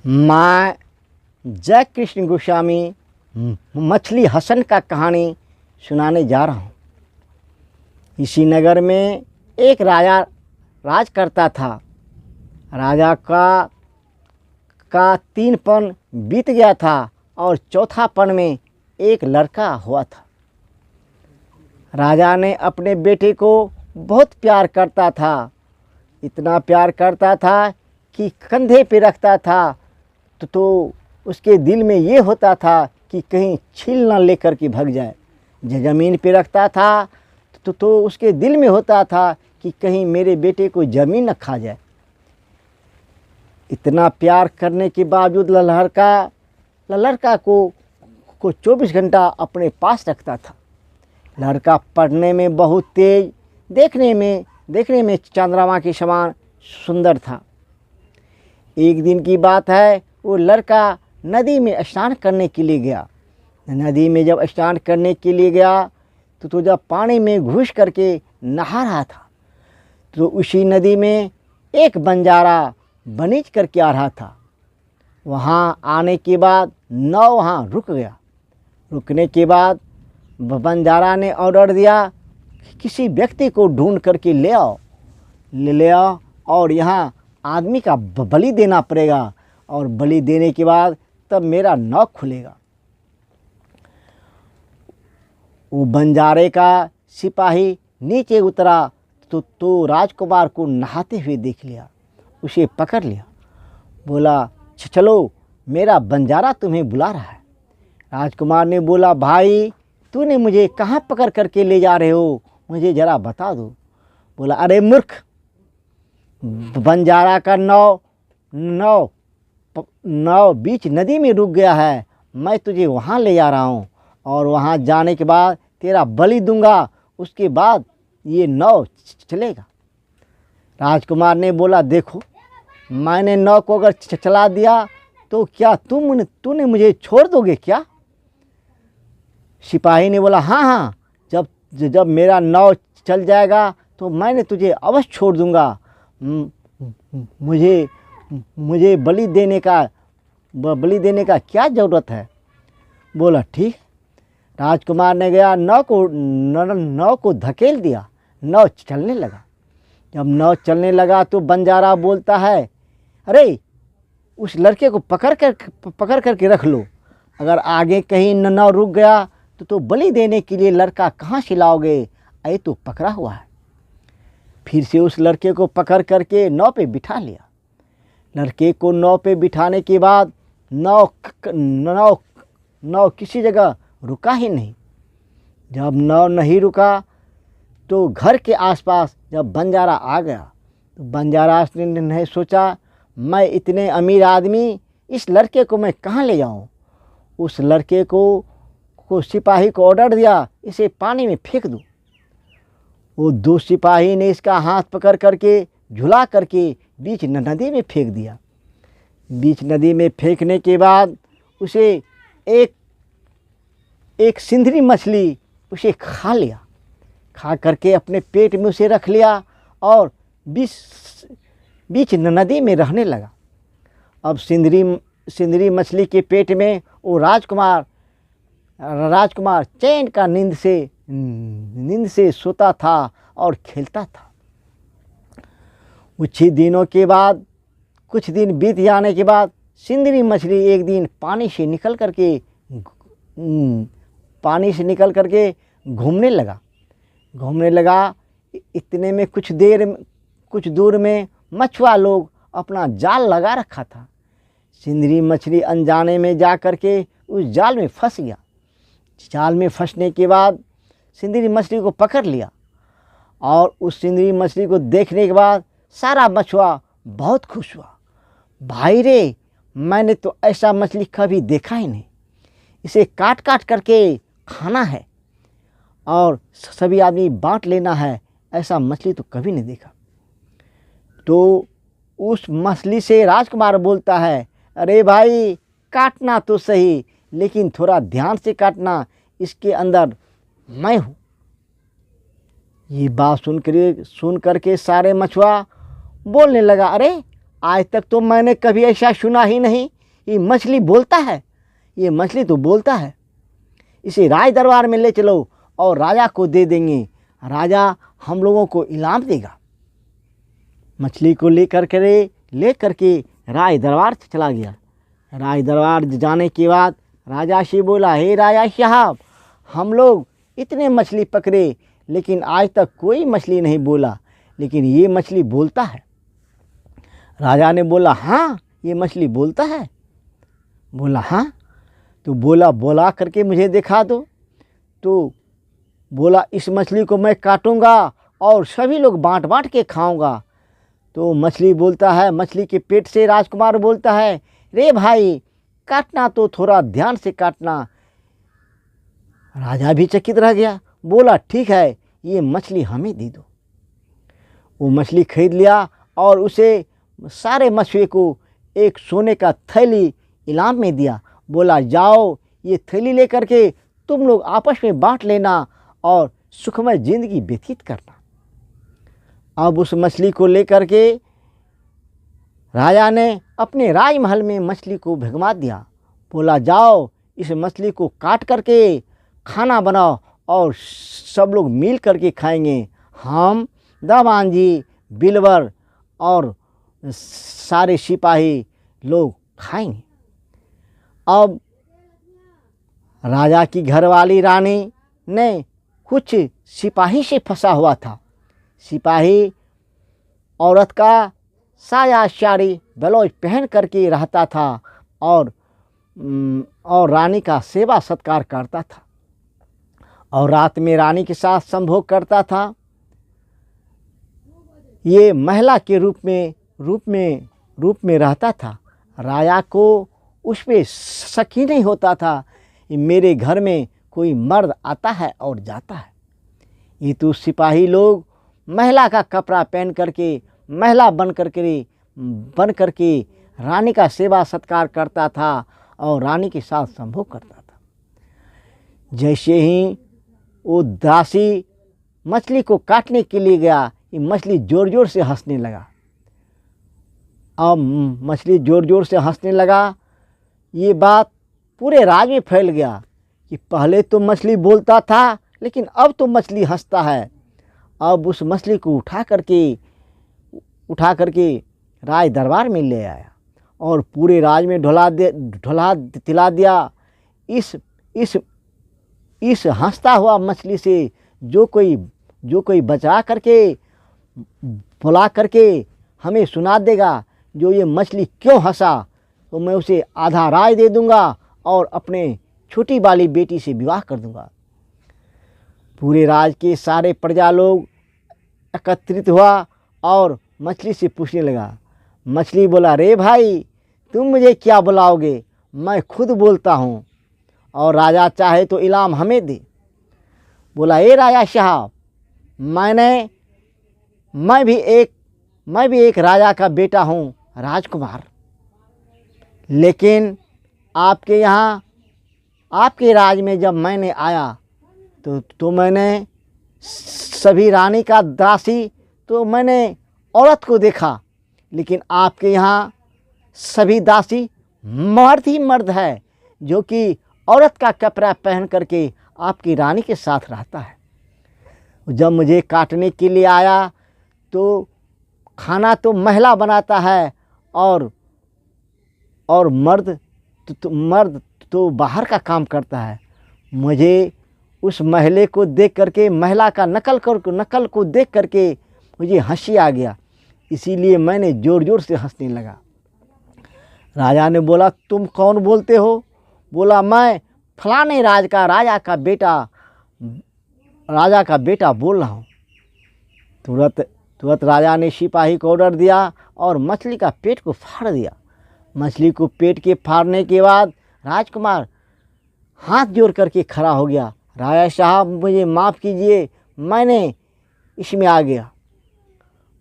मैं जय कृष्ण गोस्वामी मछली हसन का कहानी सुनाने जा रहा हूँ। इसी नगर में एक राजा राज करता था। राजा का 3 पन बीत गया था और चौथा पन में एक लड़का हुआ था। राजा ने अपने बेटे को बहुत प्यार करता था, इतना प्यार करता था कि कंधे पे रखता था तो उसके दिल में ये होता था कि कहीं छील ना लेकर के भाग जाए। ज़मीन पे रखता था तो उसके दिल में होता था कि कहीं मेरे बेटे को ज़मीन न खा जाए। इतना प्यार करने के बावजूद लड़का को 24 घंटा अपने पास रखता था। लड़का पढ़ने में बहुत तेज, देखने में चंद्रमा के समान सुंदर था। एक दिन की बात है, वो लड़का नदी में स्नान करने के लिए गया। नदी में जब स्नान करने के लिए गया तो जब पानी में घुस करके नहा रहा था तो उसी नदी में एक बंजारा बनीज करके आ रहा था। वहाँ आने के बाद नाव वहाँ रुक गया। रुकने के बाद बंजारा ने ऑर्डर दिया कि किसी व्यक्ति को ढूंढ करके ले आओ और यहाँ आदमी का बलि देना पड़ेगा और बलि देने के बाद तब मेरा नाव खुलेगा। वो बंजारे का सिपाही नीचे उतरा तो राजकुमार को नहाते हुए देख लिया। उसे पकड़ लिया, बोला चलो मेरा बंजारा तुम्हें बुला रहा है। राजकुमार ने बोला, भाई तूने मुझे कहाँ पकड़ करके ले जा रहे हो, मुझे ज़रा बता दो। बोला, अरे मूर्ख, बंजारा का नाव बीच नदी में रुक गया है। मैं तुझे वहाँ ले जा रहा हूँ और वहाँ जाने के बाद तेरा बलि दूंगा, उसके बाद ये नाव चलेगा। राजकुमार ने बोला, देखो मैंने नाव को अगर चला दिया तो क्या तूने मुझे छोड़ दोगे क्या? सिपाही ने बोला, हाँ, जब मेरा नाव चल जाएगा तो मैंने तुझे अवश्य छोड़ दूंगा। मुझे बलि देने का क्या ज़रूरत है? बोला, ठीक। राजकुमार ने गया, नाव को धकेल दिया, नाव चलने लगा। जब नाव चलने लगा तो बंजारा बोलता है, अरे उस लड़के को पकड़ करके रख लो। अगर आगे कहीं नाव रुक गया तो बलि देने के लिए लड़का कहाँ से लाओगे? ये तो पकड़ा हुआ है। फिर से उस लड़के को पकड़ करके नाव पे बिठा लिया। लड़के को नाव पे बिठाने के बाद नाव किसी जगह रुका ही नहीं। जब नाव नहीं रुका तो घर के आसपास जब बंजारा आ गया तो बंजारा ने सोचा, मैं इतने अमीर आदमी, इस लड़के को मैं कहाँ ले जाऊँ? उस लड़के को सिपाही को ऑर्डर दिया, इसे पानी में फेंक दो। वो 2 सिपाही ने इसका हाथ पकड़ करके झुला करके बीच नदी में फेंक दिया। बीच नदी में फेंकने के बाद उसे एक सिंधरी मछली उसे खा लिया। खा करके अपने पेट में उसे रख लिया और बीच नदी में रहने लगा। अब सिंधरी मछली के पेट में वो राजकुमार चैन का नींद से सोता था और खेलता था। कुछ दिन बीत जाने के बाद सिंधरी मछली एक दिन पानी से निकल करके घूमने लगा। इतने में कुछ दूर में मछुआ लोग अपना जाल लगा रखा था। सिंधरी मछली अनजाने में जा करके उस जाल में फंस गया। जाल में फंसने के बाद सिंधरी मछली को पकड़ लिया और उस सिंधरी मछली को देखने के बाद सारा मछुआ बहुत खुश हुआ। भाई रे, मैंने तो ऐसा मछली कभी देखा ही नहीं, इसे काट करके खाना है और सभी आदमी बांट लेना है, ऐसा मछली तो कभी नहीं देखा। तो उस मछली से राजकुमार बोलता है, अरे भाई, काटना तो सही लेकिन थोड़ा ध्यान से काटना, इसके अंदर मैं हूँ। ये बात सुन करके सारे मछुआ बोलने लगा, अरे आज तक तो मैंने कभी ऐसा सुना ही नहीं। ये मछली बोलता है, ये मछली तो बोलता है। इसे राज दरबार में ले चलो और राजा को दे देंगे, राजा हम लोगों को इनाम देगा। मछली को लेकर के राज दरबार से चला गया। राज दरबार जाने के बाद राजा से बोला, हे राजा साहब, हम लोग इतने मछली पकड़े लेकिन आज तक कोई मछली नहीं बोला, लेकिन ये मछली बोलता है। राजा ने बोला, हाँ ये मछली बोलता है। बोला, हाँ तो बोला करके मुझे दिखा दो। तो बोला, इस मछली को मैं काटूंगा और सभी लोग बांट बांट के खाऊंगा। तो मछली बोलता है, मछली के पेट से राजकुमार बोलता है, रे भाई काटना तो थोड़ा ध्यान से काटना। राजा भी चकित रह गया, बोला, ठीक है ये मछली हमें दे दो। वो मछली खरीद लिया और उसे सारे मछुए को एक सोने का थैली इनाम में दिया। बोला, जाओ ये थैली लेकर के तुम लोग आपस में बांट लेना और सुखमय जिंदगी व्यतीत करना। अब उस मछली को लेकर के राजा ने अपने राजमहल में मछली को भिगवा दिया। बोला, जाओ इस मछली को काट करके खाना बनाओ और सब लोग मिल करके खाएंगे। हम दबान जी, बिलवर और सारे सिपाही लोग खाएंगे। अब राजा की घरवाली रानी ने कुछ सिपाही से फंसा हुआ था। सिपाही औरत का साया साड़ी ब्लाउज पहन करके रहता था और रानी का सेवा सत्कार करता था और रात में रानी के साथ संभोग करता था। ये महिला के रूप में रहता था। राजा को उस पर शक ही नहीं होता था कि मेरे घर में कोई मर्द आता है और जाता है। ये तो सिपाही लोग महिला का कपड़ा पहन करके महिला बन करके रानी का सेवा सत्कार करता था और रानी के साथ संभोग करता था। जैसे ही वो दासी मछली को काटने के लिए गया, ये मछली ज़ोर ज़ोर से हंसने लगा। अब मछली ज़ोर ज़ोर से हंसने लगा। ये बात पूरे राज में फैल गया कि पहले तो मछली बोलता था लेकिन अब तो मछली हंसता है। अब उस मछली को उठा करके राज दरबार में ले आया और पूरे राज में ढोला दिला दिया। इस हंसता हुआ मछली से जो कोई बचा करके बुला करके हमें सुना देगा जो ये मछली क्यों हंसा, तो मैं उसे आधा राज दे दूंगा और अपने छोटी वाली बेटी से विवाह कर दूंगा। पूरे राज के सारे प्रजा लोग एकत्रित हुआ और मछली से पूछने लगा। मछली बोला, रे भाई तुम मुझे क्या बुलाओगे, मैं खुद बोलता हूँ और राजा चाहे तो इनाम हमें दे। बोला, ए राजा साहब, मैं भी एक राजा का बेटा हूँ, राजकुमार, लेकिन आपके राज में जब मैंने आया तो मैंने सभी रानी का दासी तो मैंने औरत को देखा, लेकिन आपके यहाँ सभी दासी मर्द ही मर्द है जो कि औरत का कपड़ा पहन करके आपकी रानी के साथ रहता है। जब मुझे काटने के लिए आया तो खाना तो महिला बनाता है और मर्द तो बाहर का काम करता है। मुझे उस महिला को देख करके, महिला का नकल को देख करके मुझे हंसी आ गया, इसीलिए मैंने ज़ोर ज़ोर से हंसने लगा। राजा ने बोला, तुम कौन बोलते हो? बोला, मैं फलाने राजा का बेटा बोल रहा हूँ। तुरंत राजा ने सिपाही को ऑर्डर दिया और मछली का पेट को फाड़ दिया। मछली को पेट के फाड़ने के बाद राजकुमार हाथ जोड़ करके खड़ा हो गया। राजा साहब मुझे माफ़ कीजिए, मैंने इसमें आ गया।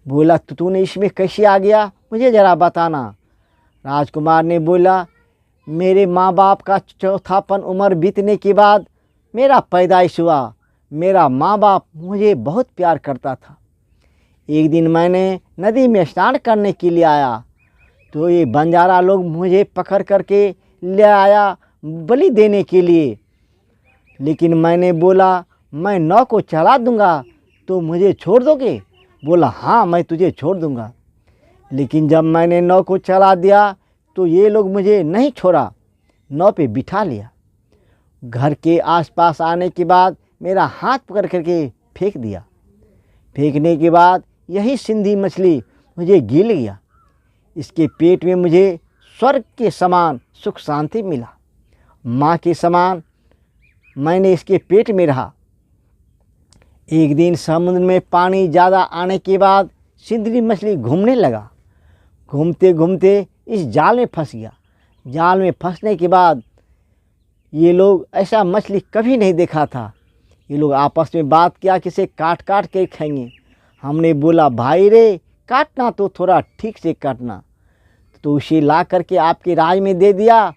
बोला, तूने इसमें कैसे आ गया, मुझे ज़रा बताना। राजकुमार ने बोला, मेरे माँ बाप का चौथापन उम्र बीतने के बाद मेरा पैदाइश हुआ। मेरा माँ बाप मुझे बहुत प्यार करता था। एक दिन मैंने नदी में स्नान करने के लिए आया तो ये बंजारा लोग मुझे पकड़ करके ले आया बलि देने के लिए। लेकिन मैंने बोला मैं नाव को चला दूंगा तो मुझे छोड़ दोगे? बोला हाँ मैं तुझे छोड़ दूंगा। लेकिन जब मैंने नाव को चला दिया तो ये लोग मुझे नहीं छोड़ा, नाव पे बिठा लिया। घर के आसपास आने के बाद मेरा हाथ पकड़ करके फेंक दिया। फेंकने के बाद यही सिंधी मछली मुझे गिल गया। इसके पेट में मुझे स्वर्ग के समान सुख शांति मिला। माँ के समान मैंने इसके पेट में रहा। एक दिन समुद्र में पानी ज़्यादा आने के बाद सिंधी मछली घूमने लगा। घूमते घूमते इस जाल में फंस गया। जाल में फंसने के बाद ये लोग ऐसा मछली कभी नहीं देखा था। ये लोग आपस में बात किया कि इसे काट काट के खाएंगे। हमने बोला भाई रे काटना तो थोड़ा ठीक से काटना। तो उसे ला करके आपके राज में दे दिया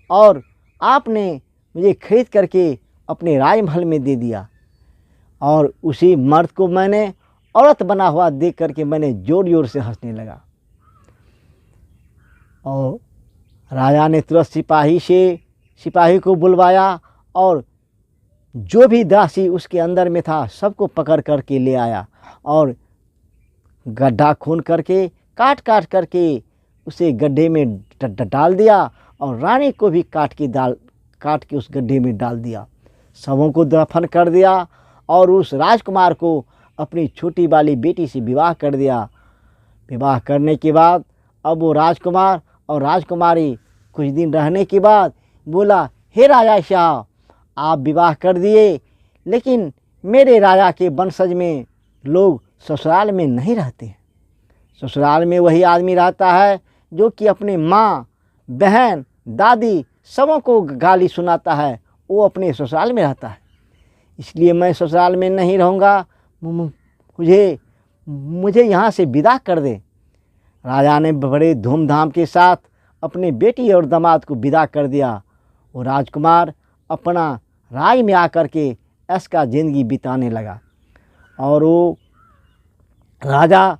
और आपने मुझे खरीद करके अपने राजमहल में दे दिया। और उसी मर्द को मैंने औरत बना हुआ देख करके मैंने जोर जोर से हंसने लगा। और राजा ने तुरंत सिपाही को बुलवाया और जो भी दासी उसके अंदर में था सबको पकड़ करके ले आया और गड्ढा खून करके काट काट करके उसे गड्ढे में डाल दिया और रानी को भी काट के उस गड्ढे में डाल दिया। सबों को दफन कर दिया और उस राजकुमार को अपनी छोटी वाली बेटी से विवाह कर दिया। विवाह करने के बाद अब वो राजकुमार और राजकुमारी कुछ दिन रहने के बाद बोला हे राजा शाह आप विवाह कर दिए, लेकिन मेरे राजा के वंशज में लोग ससुराल में नहीं रहते हैं। ससुराल में वही आदमी रहता है जो कि अपने माँ बहन दादी सबों को गाली सुनाता है, वो अपने ससुराल में रहता है। इसलिए मैं ससुराल में नहीं रहूँगा, मुझे यहाँ से विदा कर दे। राजा ने बड़े धूमधाम के साथ अपने बेटी और दामाद को विदा कर दिया। वो राजकुमार अपना राज में आकर के ऐश का ज़िंदगी बिताने लगा। और वो राजा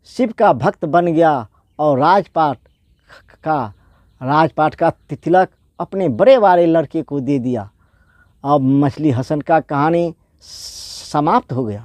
शिव का भक्त बन गया और राजपाट का तिलक अपने बड़े वाले लड़के को दे दिया। अब मछली हसन का कहानी समाप्त हो गया।